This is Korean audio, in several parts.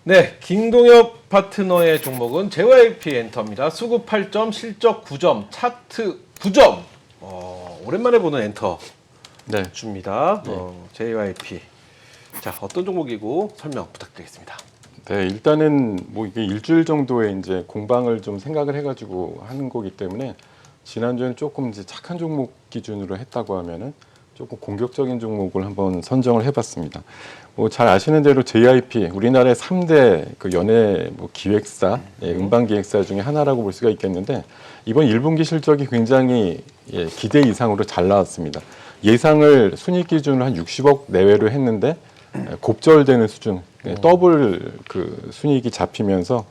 네, 김동엽 파트너의 종목은 JYP 엔터입니다. 수급 8점, 실적 9점, 차트 9점. 오랜만에 보는 엔터 네. 줍니다. JYP. 자, 어떤 종목이고 설명 부탁드리겠습니다. 네, 일단은 뭐 이게 일주일 정도의 이제 공방을 좀 생각을 해가지고 하는 거기 때문에 지난주에는 조금 이제 착한 종목 기준으로 했다고 하면은 조금 공격적인 종목을 한번 선정을 해봤습니다. 뭐 잘 아시는 대로 JYP 우리나라의 3대 그 연예 뭐 기획사, 음반 기획사 중에 하나라고 볼 수가 있겠는데 이번 1분기 실적이 굉장히 기대 이상으로 잘 나왔습니다. 예상을 순이익 기준으로 한 60억 내외로 했는데 곱절되는 수준, 더블 그 순이익이 잡히면서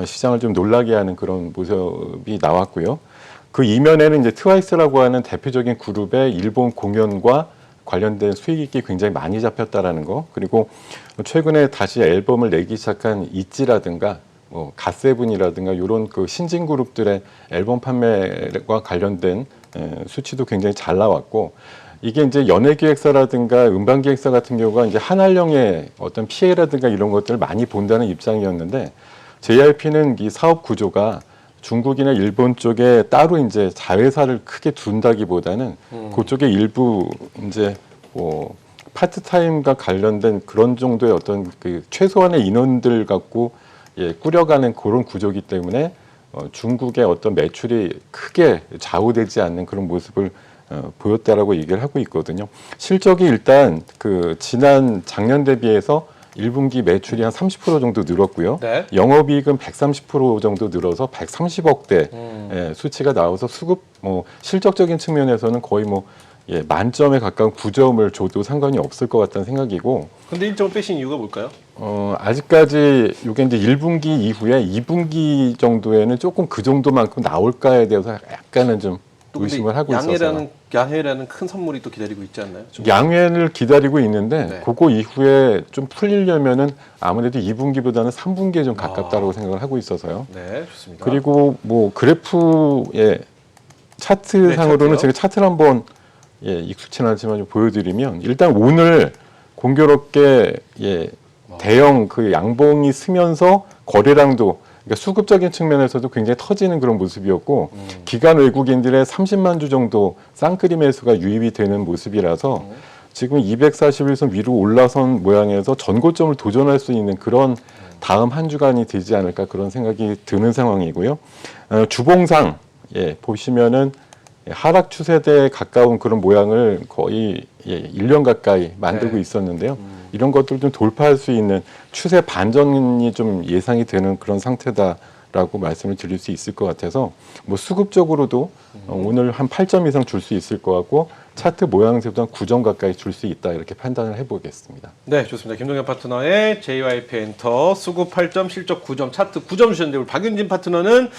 시장을 좀 놀라게 하는 그런 모습이 나왔고요. 그 이면에는 이제 트와이스라고 하는 대표적인 그룹의 일본 공연과 관련된 수익이 굉장히 많이 잡혔다라는 거, 그리고 최근에 다시 앨범을 내기 시작한 있지라든가 뭐 갓세븐이라든가 이런 그 신진 그룹들의 앨범 판매와 관련된 수치도 굉장히 잘 나왔고, 이게 이제 연예기획사라든가 음반기획사 같은 경우가 이제 한알령의 어떤 피해라든가 이런 것들을 많이 본다는 입장이었는데, JYP는 이 사업 구조가 중국이나 일본 쪽에 따로 이제 자회사를 크게 둔다기보다는 그쪽에 일부 이제 뭐 파트타임과 관련된 그런 정도의 어떤 그 최소한의 인원들 갖고 꾸려가는 그런 구조이기 때문에 중국의 어떤 매출이 크게 좌우되지 않는 그런 모습을 보였다라고 얘기를 하고 있거든요. 실적이 일단 그 지난 작년 대비해서 1분기 매출이 한 30% 정도 늘었고요. 네. 영업이익은 130% 정도 늘어서 130억대 수치가 나와서 수급 뭐 실적적인 측면에서는 거의 뭐 만점에 가까운 9점을 줘도 상관이 없을 것 같다는 생각이고. 근데 1점을 빼신 이유가 뭘까요? 아직까지 이게 이제 1분기 이후에 2분기 정도에는 조금 그 정도만큼 나올까에 대해서 약간은 좀 의심을 하고 있어서. 양해라는 큰 선물이 또 기다리고 있지 않나요? 양해를 기다리고 있는데 네. 그거 이후에 좀 풀리려면은 아무래도 2분기보다는 3분기에 좀 가깝다고 생각을 하고 있어서요. 네, 좋습니다. 그리고 뭐 그래프의 차트상으로는 네, 제가 차트를 한번 익숙치는 않지만 좀 보여드리면, 일단 오늘 공교롭게 대형 그 양봉이 쓰면서 거래량도, 그러니까 수급적인 측면에서도 굉장히 터지는 그런 모습이었고, 기관 외국인들의 30만 주 정도 쌍끌이 매수가 유입이 되는 모습이라서 지금 241선 위로 올라선 모양에서 전고점을 도전할 수 있는 그런 다음 한 주간이 되지 않을까, 그런 생각이 드는 상황이고요. 주봉상 보시면은 하락 추세대에 가까운 그런 모양을 거의 1년 가까이 만들고 있었는데요. 이런 것들 좀 돌파할 수 있는 추세 반전이 좀 예상이 되는 그런 상태다라고 말씀을 드릴 수 있을 것 같아서, 뭐 수급적으로도 오늘 한 8점 이상 줄 수 있을 것 같고, 차트 모양새도 한 9점 가까이 줄 수 있다, 이렇게 판단을 해보겠습니다. 네, 좋습니다. 김동현 파트너의 JYP 엔터 수급 8점, 실적 9점, 차트 9점 주셨는데 우리 박윤진 파트너는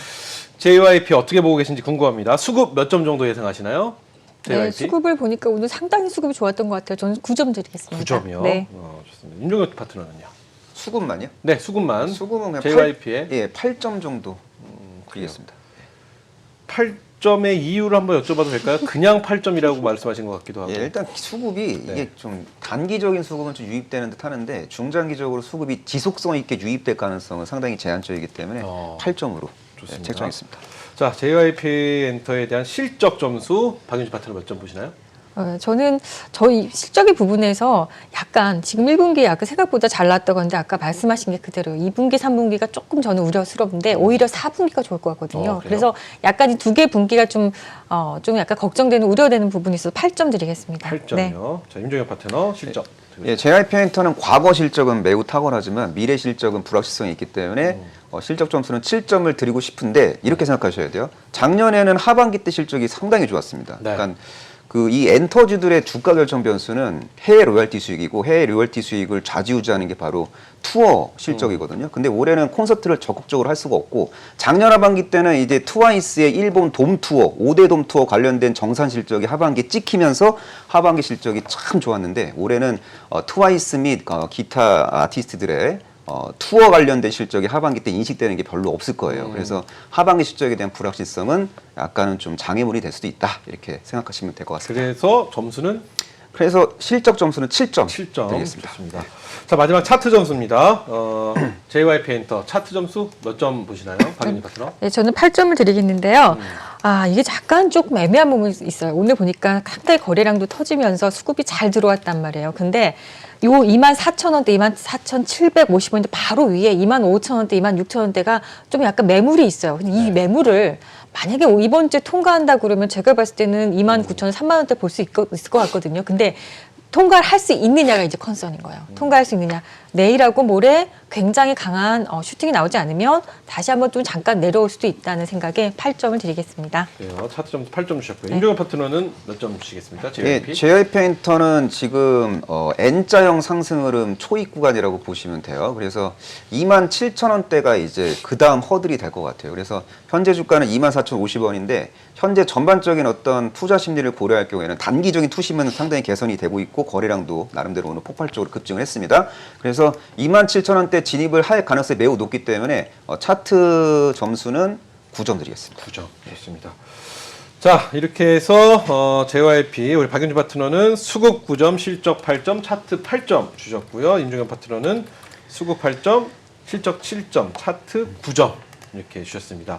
JYP 어떻게 보고 계신지 궁금합니다. 수급 몇 점 정도 예상하시나요? JYP? 네, 수급을 보니까 오늘 상당히 수급이 좋았던 것 같아요. 저는 9점 드리겠습니다. 9점이요? 네. 좋습니다. 임종혁 파트너는요? 수급만요? 네, 수급만. 수급은 그냥 JYP의 8점 정도 드리겠습니다. 8점의 이유를 한번 여쭤봐도 될까요? 그냥 8점이라고 말씀하신 것 같기도 하고. 일단 수급이 이게 좀 단기적인 수급은 좀 유입되는 듯 하는데, 중장기적으로 수급이 지속성 있게 유입될 가능성은 상당히 제한적이기 때문에 8점으로 책정했습니다. 자, JYP 엔터에 대한 실적 점수 박윤진 파트너 몇 점 보시나요? 저는 저희 실적의 부분에서 약간 지금 1분기 약간 생각보다 잘 나왔다고 하는데, 아까 말씀하신 게 그대로 2분기, 3분기가 조금 저는 우려스러운데 오히려 4분기가 좋을 것 같거든요. 그래서 약간 이 두 개 분기가 좀 약간 걱정되는, 우려되는 부분이 있어서 8점 드리겠습니다. 8점이요. 네. 자, 임종혁 파트너 실적. JYP 엔터는 과거 실적은 매우 탁월하지만 미래 실적은 불확실성이 있기 때문에 실적 점수는 7점을 드리고 싶은데, 이렇게 생각하셔야 돼요. 작년에는 하반기 때 실적이 상당히 좋았습니다. 네. 그러니까 그 이 엔터주들의 주가 결정 변수는 해외 로열티 수익이고, 해외 로열티 수익을 좌지우지하는 게 바로 투어 실적이거든요. 근데 올해는 콘서트를 적극적으로 할 수가 없고, 작년 하반기 때는 이제 트와이스의 일본 돔 투어, 5대 돔 투어 관련된 정산 실적이 하반기에 찍히면서 하반기 실적이 참 좋았는데, 올해는 트와이스 및 기타 아티스트들의 투어 관련된 실적이 하반기 때 인식되는 게 별로 없을 거예요. 그래서 하반기 실적에 대한 불확실성은 약간은 좀 장애물이 될 수도 있다, 이렇게 생각하시면 될 것 같습니다. 그래서 점수는 그래서 실적 점수는 7점 7점 되겠습니다. 좋습니다. 자, 마지막 차트 점수입니다. JYP 엔터 차트 점수 몇 점 보시나요? 박윤희 파트너? 네, 저는 8점을 드리겠는데요. 이게 약간 조금 애매한 부분이 있어요. 오늘 보니까 상당히 거래량도 터지면서 수급이 잘 들어왔단 말이에요. 근데 요 24,000원대, 24,750원대 바로 위에 25,000원대, 26,000원대가 좀 약간 매물이 있어요. 근데 이 매물을 만약에 이번 주에 통과한다 그러면 제가 봤을 때는 29,000원, 3만 원대 볼 수 있을 것 같거든요. 근데 통과를 할 수 있느냐가 이제 컨선인 거예요. 통과할 수 있느냐. 내일하고 모레 굉장히 강한 슈팅이 나오지 않으면 다시 한번 좀 잠깐 내려올 수도 있다는 생각에 8점을 드리겠습니다. 네, 차트 점수 8점 주셨고요. 네. 임종현 파트너는 몇 점 주시겠습니까? JYP? 예, JYP 엔터는 지금 N자형 상승 흐름 초입 구간이라고 보시면 돼요. 그래서 27,000원대가 이제 그 다음 허들이 될 것 같아요. 그래서 현재 주가는 24,050원인데 현재 전반적인 어떤 투자 심리를 고려할 경우에는 단기적인 투심은 상당히 개선이 되고 있고 거래량도 나름대로 오늘 폭발적으로 급증을 했습니다. 그래서 27,000원대 진입을 할 가능성이 매우 높기 때문에 차트 점수는 9점 드리겠습니다. 9점 좋습니다. 자, 이렇게 해서 JYP 우리 박윤주 파트너는 수급 9점, 실적 8점, 차트 8점 주셨고요. 임종현 파트너는 수급 8점, 실적 7점, 차트 9점 이렇게 주셨습니다.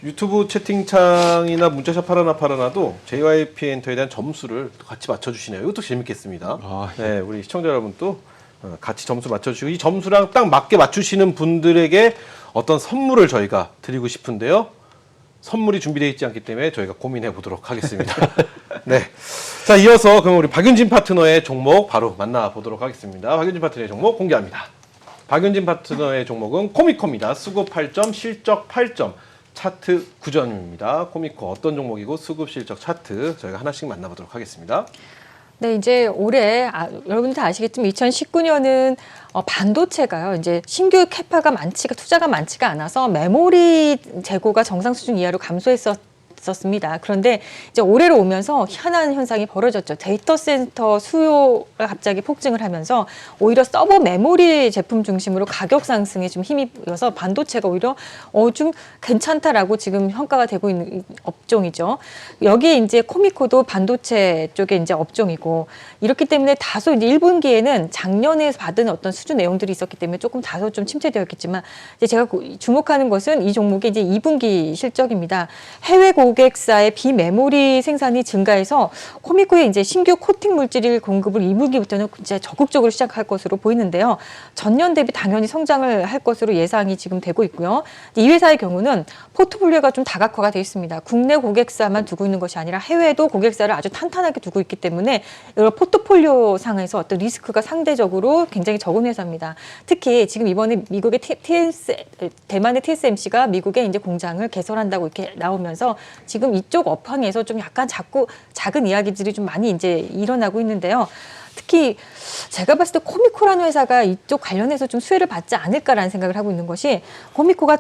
유튜브 채팅창이나 문자샵 파라나도 JYP 엔터에 대한 점수를 같이 맞춰주시네요. 이것도 재밌겠습니다. 예. 네, 우리 시청자 여러분도 같이 점수 맞춰주시고 이 점수랑 딱 맞게 맞추시는 분들에게 어떤 선물을 저희가 드리고 싶은데요. 선물이 준비되어 있지 않기 때문에 저희가 고민해 보도록 하겠습니다. 네. 자, 이어서 그럼 우리 박윤진 파트너의 종목 바로 만나보도록 하겠습니다. 박윤진 파트너의 종목 공개합니다. 박윤진 파트너의 종목은 코미코입니다. 수급 8점, 실적 8점, 차트 9점입니다. 코미코 어떤 종목이고 수급, 실적, 차트 저희가 하나씩 만나보도록 하겠습니다. 네, 이제 올해 여러분들 다 아시겠지만 2019년은 반도체가요. 이제 신규 투자가 많지가 않아서 메모리 재고가 정상 수준 이하로 감소했었습니다. 그런데 이제 올해로 오면서 희한한 현상이 벌어졌죠. 데이터 센터 수요가 갑자기 폭증을 하면서 오히려 서버 메모리 제품 중심으로 가격 상승에 좀 힘이 여서 반도체가 오히려 좀 괜찮다라고 지금 평가가 되고 있는 업종이죠. 여기에 이제 코미코도 반도체 쪽에 이제 업종이고 이렇기 때문에 다소 이제 1분기에는 작년에 받은 어떤 수준 내용들이 있었기 때문에 조금 다소 좀 침체되었겠지만 이제 제가 주목하는 것은 이 종목의 이제 2분기 실적입니다. 해외 고객사의 비메모리 생산이 증가해서 코미코의 이제 신규 코팅 물질 공급을 2분기부터는 이제 적극적으로 시작할 것으로 보이는데요. 전년 대비 당연히 성장을 할 것으로 예상이 지금 되고 있고요. 이 회사의 경우는 포트폴리오가 좀 다각화가 되어 있습니다. 국내 고객사만 두고 있는 것이 아니라 해외도 고객사를 아주 탄탄하게 두고 있기 때문에 이런 포트폴리오 상에서 어떤 리스크가 상대적으로 굉장히 적은 회사입니다. 특히 지금 이번에 미국의 대만의 TSMC가 미국에 이제 공장을 개설한다고 이렇게 나오면서 지금 이쪽 업황에서 좀 약간 작은 이야기들이 좀 많이 이제 일어나고 있는데요. 특히 제가 봤을 때 코미코라는 회사가 이쪽 관련해서 좀 수혜를 받지 않을까라는 생각을 하고 있는 것이 코미코가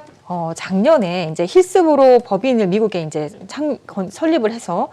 작년에 이제 힐스보로 법인을 미국에 이제 설립을 해서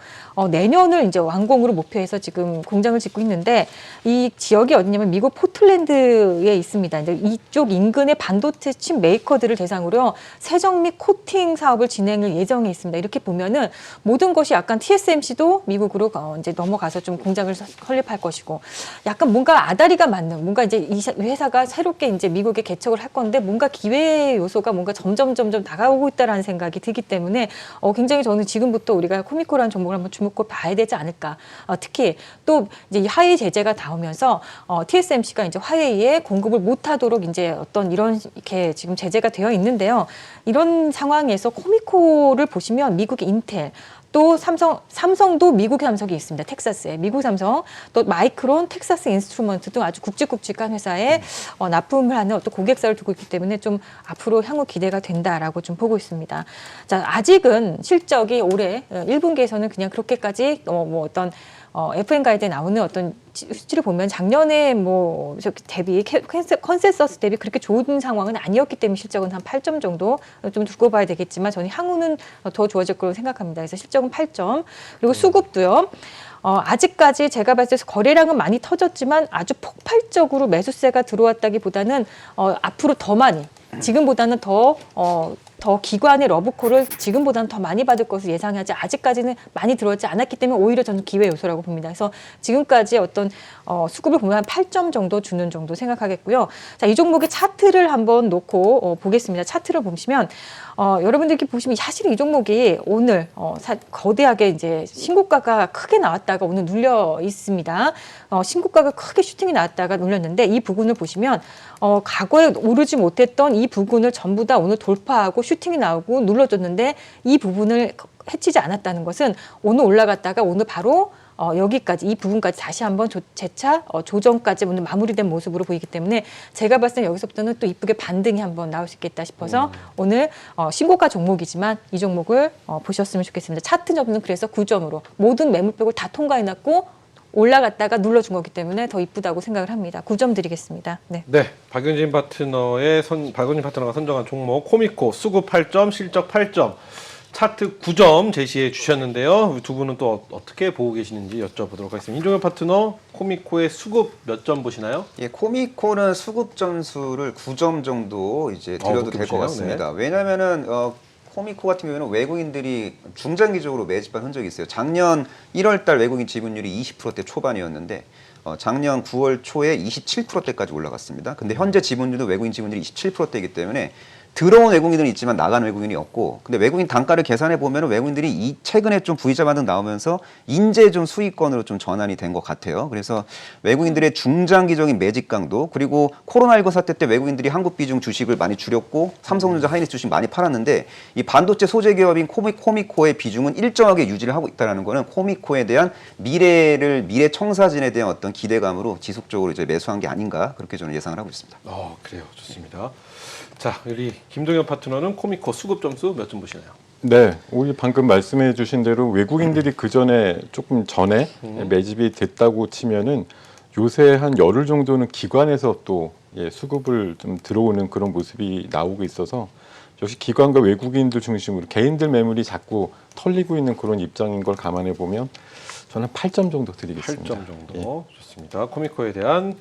내년을 이제 완공으로 목표해서 지금 공장을 짓고 있는데 이 지역이 어디냐면 미국 포틀랜드에 있습니다. 이제 이쪽 인근의 반도체 칩 메이커들을 대상으로 세정 및 코팅 사업을 진행을 예정에 있습니다. 이렇게 보면은 모든 것이 약간 TSMC도 미국으로 이제 넘어가서 좀 공장을 설립할 것이고 약간 뭔가 아다리가 맞는 뭔가 이제 이 회사가 새롭게 이제 미국에 개척을 할 건데 뭔가 기회 요소가 뭔가 점점 다가오고 있다라는 생각이 들기 때문에 굉장히 저는 지금부터 우리가 코미코라는 종목을 한번 주목해 봐야 되지 않을까. 특히 또 이제 화웨이 제재가 나오면서 TSMC가 이제 화웨이에 공급을 못하도록 이제 어떤 이런 이렇게 지금 제재가 되어 있는데요. 이런 상황에서 코미코를 보시면 미국의 인텔 또 삼성도 미국의 삼성이 있습니다. 텍사스에. 미국 삼성, 또 마이크론, 텍사스 인스트루먼트 등 아주 굵직굵직한 회사에 납품을 하는 어떤 고객사를 두고 있기 때문에 좀 앞으로 향후 기대가 된다라고 좀 보고 있습니다. 자, 아직은 실적이 올해 1분기에서는 그냥 그렇게까지 뭐 어떤 FN 가이드에 나오는 어떤 수치를 보면 작년에 뭐 대비 컨센서스 대비 그렇게 좋은 상황은 아니었기 때문에 실적은 한 8점 정도 좀 두고 봐야 되겠지만 저는 향후는 더 좋아질 거라고 생각합니다. 그래서 실적은 8점. 그리고 수급도요. 아직까지 제가 봤을 때 거래량은 많이 터졌지만 아주 폭발적으로 매수세가 들어왔다기보다는 앞으로 더 많이 지금보다는 더 더 기관의 러브콜을 지금보다는 더 많이 받을 것을 예상하지 아직까지는 많이 들어오지 않았기 때문에 오히려 저는 기회 요소라고 봅니다. 그래서 지금까지 어떤 수급을 보면 한 8점 정도 주는 정도 생각하겠고요. 자, 이 종목의 차트를 한번 놓고 보겠습니다. 차트를 보시면 여러분들이 보시면 사실 이 종목이 오늘 거대하게 이제 신고가가 크게 나왔다가 오늘 눌려 있습니다. 신고가가 크게 슈팅이 나왔다가 눌렸는데 이 부분을 보시면 과거에 오르지 못했던 이 부분을 전부 다 오늘 돌파하고 슈팅이 나오고 눌러줬는데 이 부분을 해치지 않았다는 것은 오늘 올라갔다가 오늘 바로 여기까지 이 부분까지 다시 한번 재차 조정까지 오늘 마무리된 모습으로 보이기 때문에 제가 봤을 때 여기서부터는 또 이쁘게 반등이 한번 나올 수 있겠다 싶어서 오늘 신고가 종목이지만 이 종목을 보셨으면 좋겠습니다. 차트 점수는 그래서 9점으로 모든 매물벽을 다 통과해놨고 올라갔다가 눌러준 거기 때문에 더 이쁘다고 생각을 합니다. 9점 드리겠습니다. 네. 네, 박윤진 파트너가 선정한 종목 코미코 수급 8점, 실적 8점, 차트 9점 제시해 주셨는데요. 두 분은 또 어떻게 보고 계시는지 여쭤보도록 하겠습니다. 임종현 파트너, 코미코의 수급 몇 점 보시나요? 예, 코미코는 수급 점수를 9점 정도 이제 드려도 될 것 같습니다. 네. 왜냐면은 코미코 같은 경우에는 외국인들이 중장기적으로 매집한 흔적이 있어요. 작년 1월 달 외국인 지분율이 20%대 초반이었는데 작년 9월 초에 27%대까지 올라갔습니다. 근데 현재 지분율도 외국인 지분율이 27%대이기 때문에 들어온 외국인들은 있지만 나간 외국인이 없고, 근데 외국인 단가를 계산해 보면 외국인들이 최근에 좀 V자 반등 나오면서 인제 좀 수익권으로 좀 전환이 된 것 같아요. 그래서 외국인들의 중장기적인 매집 강도, 그리고 코로나19 사태 때 외국인들이 한국 비중 주식을 많이 줄였고 삼성전자 하이닉스 주식 많이 팔았는데 이 반도체 소재 기업인 코미코의 비중은 일정하게 유지를 하고 있다는 거는 코미코에 대한 미래 청사진에 대한 어떤 기대감으로 지속적으로 이제 매수한 게 아닌가, 그렇게 저는 예상을 하고 있습니다. 그래요. 좋습니다. 자, 우리 김동현 파트너는 코미코 수급 점수 몇 점 보시나요? 네, 우리 방금 말씀해 주신 대로 외국인들이 그 전에 조금 전에 매집이 됐다고 치면은 요새 한 열흘 정도는 기관에서 또 수급을 좀 들어오는 그런 모습이 나오고 있어서 역시 기관과 외국인들 중심으로 개인들 매물이 자꾸 털리고 있는 그런 입장인 걸 감안해 보면 저는 8점 정도 드리겠습니다. 8점 정도. 좋습니다. 코미코에 대한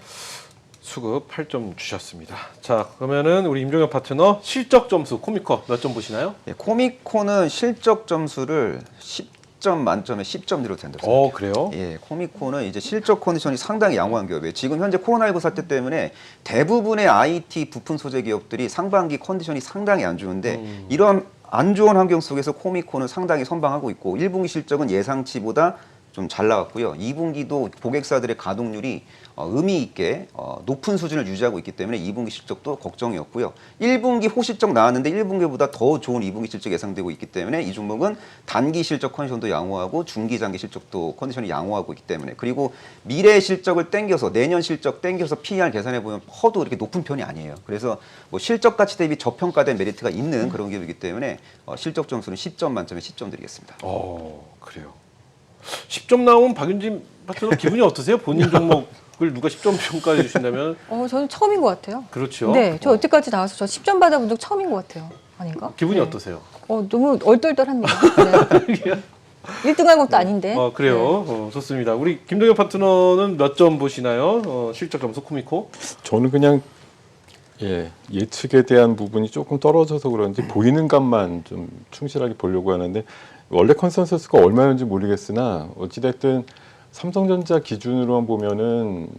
수급 8점 주셨습니다. 자, 그러면은 우리 임종현 파트너 실적 점수 코미코 몇 점 보시나요? 예, 코미코는 실적 점수를 10점 만점에 10점 드려도 된다고 생각해요. 그래요? 예, 코미코는 이제 실적 컨디션이 상당히 양호한 기업이에요. 지금 현재 코로나19 사태 때문에 대부분의 IT 부품 소재 기업들이 상반기 컨디션이 상당히 안 좋은데 이런 안 좋은 환경 속에서 코미코는 상당히 선방하고 있고 1분기 실적은 예상치보다 좀 잘 나왔고요. 2분기도 고객사들의 가동률이 의미 있게 높은 수준을 유지하고 있기 때문에 2분기 실적도 걱정이 없고요. 1분기 호실적 나왔는데 1분기보다 더 좋은 2분기 실적 예상되고 있기 때문에 이 종목은 단기 실적 컨디션도 양호하고 중기, 장기 실적도 컨디션이 양호하고 있기 때문에, 그리고 미래 실적을 땡겨서 내년 실적 땡겨서 PER 계산해 보면 허도 이렇게 높은 편이 아니에요. 그래서 뭐 실적 가치 대비 저평가된 메리트가 있는 그런 기업이기 때문에 실적 점수는 10점 만점에 10점 드리겠습니다. 그래요. 10점 나오면 박윤진 파트너 기분이 어떠세요? 본인 종목을 누가 10점 평가해 주신다면? 저는 처음인 것 같아요. 그렇죠. 네, 저 여태까지 나와서 저 10점 받아본 적 처음인 것 같아요. 아닌가? 기분이 네. 어떠세요? 너무 얼떨떨합니다. 네. 1등한 것도 아닌데. 그래요. 좋습니다. 우리 김동현 파트너는 몇 점 보시나요? 실적 점수 코미코? 저는 그냥 예측에 대한 부분이 조금 떨어져서 그런지 보이는 값만 좀 충실하게 보려고 하는데 원래 컨센서스가 얼마였는지 모르겠으나 어찌됐든 삼성전자 기준으로만 보면은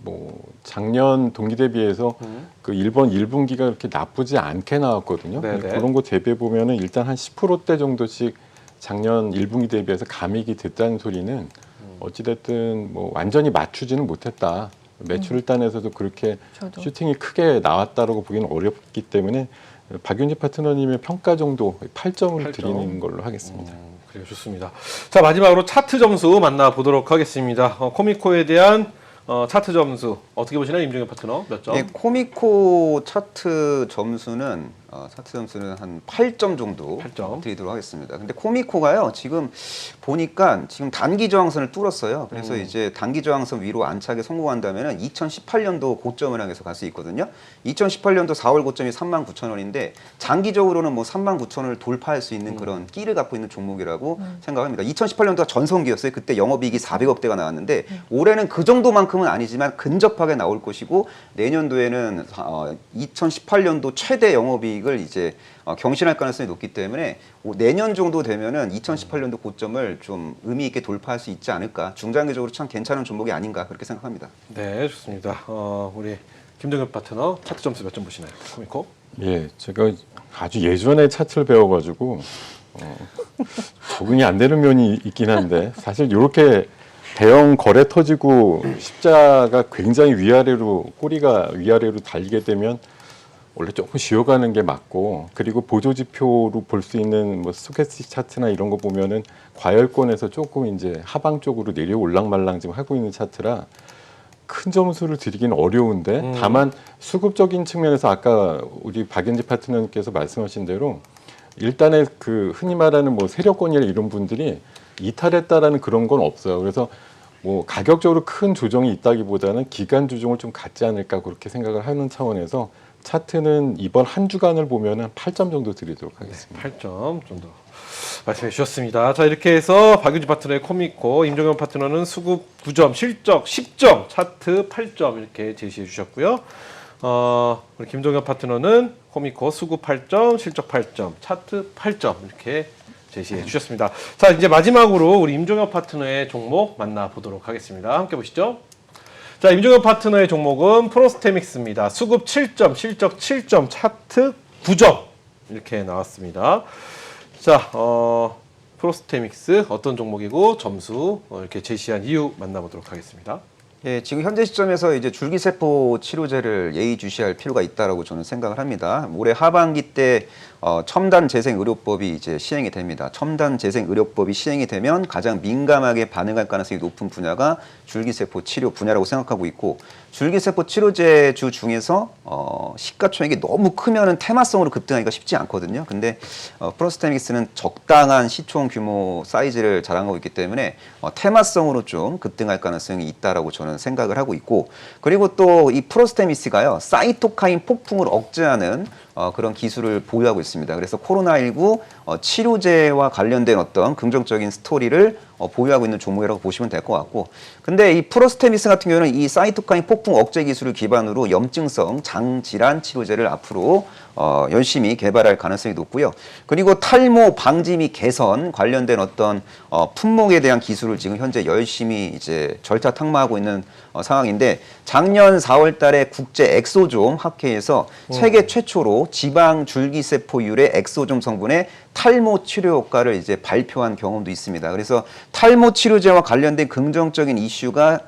뭐 작년 동기 대비해서 그 일본 1분기가 그렇게 나쁘지 않게 나왔거든요. 네네. 그런 거 대비해 보면은 일단 한 10%대 정도씩 작년 1분기 대비해서 감익이 됐다는 소리는 어찌됐든 뭐 완전히 맞추지는 못했다. 매출 단에서도 그렇게 저도. 슈팅이 크게 나왔다라고 보기는 어렵기 때문에 박윤지 파트너님의 평가 정도 8점을 8점. 드리는 걸로 하겠습니다. 그래요. 좋습니다. 자, 마지막으로 차트 점수 만나보도록 하겠습니다. 코미코에 대한 차트 점수 어떻게 보시나요? 임종현 파트너 몇 점? 예, 코미코 차트 점수는 한 8점 정도 8점. 드리도록 하겠습니다. 근데 코미코가요, 지금 보니까 지금 단기 저항선을 뚫었어요. 그래서 이제 단기 저항선 위로 안착에 성공한다면 2018년도 고점을 향해서 갈 수 있거든요. 2018년도 4월 고점이 39,000원인데 장기적으로는 뭐 39,000원을 돌파할 수 있는 그런 끼를 갖고 있는 종목이라고 생각합니다. 2018년도가 전성기였어요. 그때 영업이익이 400억대가 나왔는데 올해는 그 정도만큼은 아니지만 근접하게 나올 것이고 내년도에는 2018년도 최대 영업이익을 수익을 이제 경신할 가능성이 높기 때문에 내년 정도 되면은 2018년도 고점을 좀 의미 있게 돌파할 수 있지 않을까. 중장기적으로 참 괜찮은 종목이 아닌가 그렇게 생각합니다. 네, 좋습니다. 우리 김동엽 파트너 차트 점수 몇 점 보시나요? 코미코? 예, 제가 아주 예전에 차트를 배워가지고 적응이 안 되는 면이 있긴 한데 사실 이렇게 대형 거래 터지고 십자가 굉장히 위아래로 꼬리가 위아래로 달리게 되면 원래 조금 쉬어가는 게 맞고 그리고 보조지표로 볼 수 있는 뭐 스토캐스틱 차트나 이런 거 보면은 과열권에서 조금 이제 하방 쪽으로 내려 올랑말랑 지금 하고 있는 차트라 큰 점수를 드리기는 어려운데 다만 수급적인 측면에서 아까 우리 박연지 파트너님께서 말씀하신 대로 일단은 그 흔히 말하는 뭐 세력권이나 이런 분들이 이탈했다라는 그런 건 없어요. 그래서 뭐 가격적으로 큰 조정이 있다기보다는 기간 조정을 좀 갖지 않을까 그렇게 생각을 하는 차원에서 차트는 이번 한 주간을 보면은 8점 정도 드리도록 하겠습니다. 8점 정도 말씀해 주셨습니다. 자, 이렇게 해서 박윤지 파트너의 코미코, 임종현 파트너는 수급 9점, 실적 10점, 차트 8점 이렇게 제시해 주셨고요. 우리 김종현 파트너는 코미코 수급 8점, 실적 8점, 차트 8점 이렇게 제시해 주셨습니다. 자, 이제 마지막으로 우리 임종현 파트너의 종목 만나보도록 하겠습니다. 함께 보시죠. 자, 임종현 파트너의 종목은 프로스테믹스입니다. 수급 7점, 실적 7점, 차트 9점 이렇게 나왔습니다. 자, 프로스테믹스 어떤 종목이고 점수 이렇게 제시한 이유 만나보도록 하겠습니다. 예, 지금 현재 시점에서 이제 줄기세포 치료제를 예의주시할 필요가 있다라고 저는 생각을 합니다. 올해 하반기 때 첨단 재생 의료법이 이제 시행이 됩니다. 첨단 재생 의료법이 시행이 되면 가장 민감하게 반응할 가능성이 높은 분야가 줄기세포 치료 분야라고 생각하고 있고, 줄기세포 치료제주 중에서 시가총액이 너무 크면은 테마성으로 급등하기가 쉽지 않거든요. 근데 프로스테믹스는 적당한 시총 규모 사이즈를 자랑하고 있기 때문에 테마성으로 좀 급등할 가능성이 있다라고 저는 생각을 하고 있고, 그리고 또 이 프로스테믹스가요 사이토카인 폭풍을 억제하는 그런 기술을 보유하고 있습니다. 그래서 코로나19 치료제와 관련된 어떤 긍정적인 스토리를 보유하고 있는 종목이라고 보시면 될 것 같고, 근데 이 프로스테믹스 같은 경우는 이 사이토카인 폭풍 억제 기술을 기반으로 염증성 장질환 치료제를 앞으로 열심히 개발할 가능성이 높고요. 그리고 탈모 방지 및 개선 관련된 어떤 품목에 대한 기술을 지금 현재 열심히 이제 절차탁마하고 있는 상황인데, 작년 4월 달에 국제 엑소좀 학회에서 세계 최초로 지방 줄기세포율의 엑소좀 성분의 탈모 치료 효과를 이제 발표한 경험도 있습니다. 그래서 탈모 치료제와 관련된 긍정적인 이슈가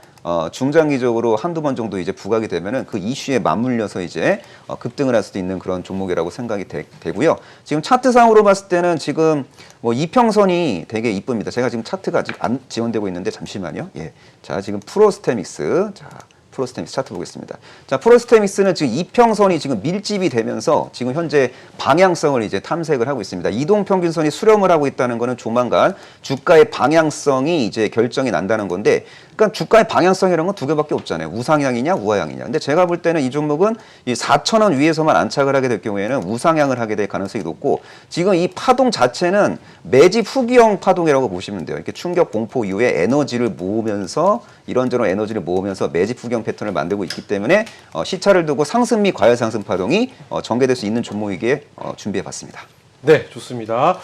중장기적으로 한두 번 정도 이제 부각이 되면은 그 이슈에 맞물려서 이제 급등을 할 수도 있는 그런 종목이라고 생각이 되고요. 지금 차트상으로 봤을 때는 지금 뭐 이평선이 되게 이쁩니다. 제가 지금 차트가 아직 안 지원되고 있는데 잠시만요. 예. 자, 지금 프로스테믹스. 자, 프로스테믹스 차트 보겠습니다. 자, 프로스테믹스는 지금 이평선이 지금 밀집이 되면서 지금 현재 방향성을 이제 탐색을 하고 있습니다. 이동평균선이 수렴을 하고 있다는 것은 조만간 주가의 방향성이 이제 결정이 난다는 건데, 그러니까 주가의 방향성이라는 건 두 개밖에 없잖아요. 우상향이냐 우하향이냐. 근데 제가 볼 때는 이 종목은 이 4,000원 위에서만 안착을 하게 될 경우에는 우상향을 하게 될 가능성이 높고, 지금 이 파동 자체는 매집 후기형 파동이라고 보시면 돼요. 이렇게 충격 공포 이후에 에너지를 모으면서 이런저런 에너지를 모으면서 매집 후기형 패턴을 만들고 있기 때문에 시차를 두고 상승 및 과열 상승 파동이 전개될 수 있는 종목이기에 준비해 봤습니다. 네, 좋습니다.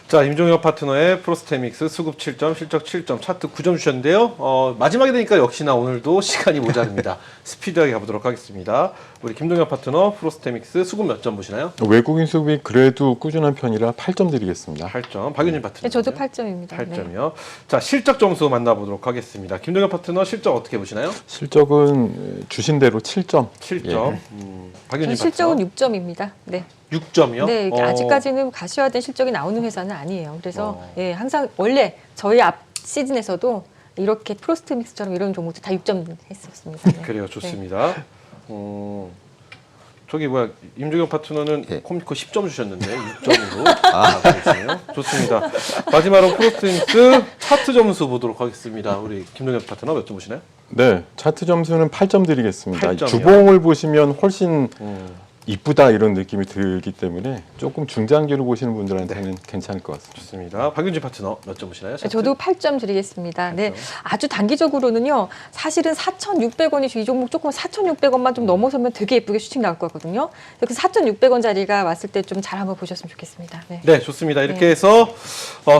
자, 임종혁 파트너의 프로스테믹스 수급 7점, 실적 7점, 차트 9점 주셨는데요. 마지막에 되니까 역시나 오늘도 시간이 모자릅니다. 스피드하게 가보도록 하겠습니다. 우리 김동혁 파트너 프로스테믹스 수급 몇 점 보시나요? 외국인 수급이 그래도 꾸준한 편이라 8점 드리겠습니다. 8점. 박윤진 파트너. 네, 저도 8점입니다. 8점이요. 자, 실적 점수 만나보도록 하겠습니다. 김동혁 파트너 실적 어떻게 보시나요? 실적은 주신 대로 7점. 7점. 박윤진 파트너. 실적은 6점입니다. 네. 6점이요? 네, 아직까지는 가시화된 실적이 나오는 회사는 아니에요. 그래서 예, 항상 원래 저희 앞 시즌에서도 이렇게 프로스테믹스처럼 이런 종목도 다 6점 했었습니다. 네. 그래요, 좋습니다. 저기 뭐야, 임종혁 파트너는 예. 코미코 10점 주셨는데 6점으로 나가주시네요. 좋습니다. 마지막으로 프로스테믹스 차트 점수 보도록 하겠습니다. 우리 김동혁 파트너 몇 점 보시나요? 네, 차트 점수는 8점 드리겠습니다. 8점이요? 주봉을 보시면 훨씬 이쁘다 이런 느낌이 들기 때문에 조금 중장기로 보시는 분들한테는 괜찮을 것 같습니다. 좋습니다. 박윤진 파트너 몇 점 보시나요? 네, 저도 8점 드리겠습니다. 네, 아주 단기적으로는요. 사실은 4,600원이 이 종목 조금 4,600원만 좀 넘어서면 되게 예쁘게 슈팅 나올 거거든요. 그래서 4,600원짜리가 왔을 때 좀 잘 한번 보셨으면 좋겠습니다. 네. 네, 좋습니다. 이렇게 네. 해서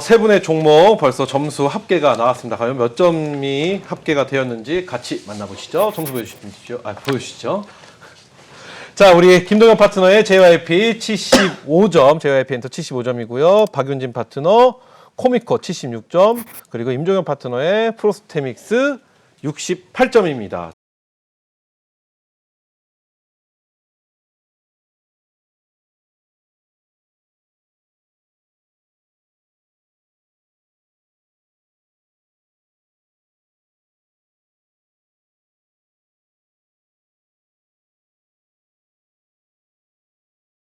세 분의 종목 벌써 점수 합계가 나왔습니다. 과연 몇 점이 합계가 되었는지 같이 만나보시죠. 점수 보여주시죠. 보여주시죠. 자, 우리 김동현 파트너의 JYP 75점, JYP 엔터 75점이고요. 박윤진 파트너 코미코 76점, 그리고 임종현 파트너의 프로스테믹스 68점입니다.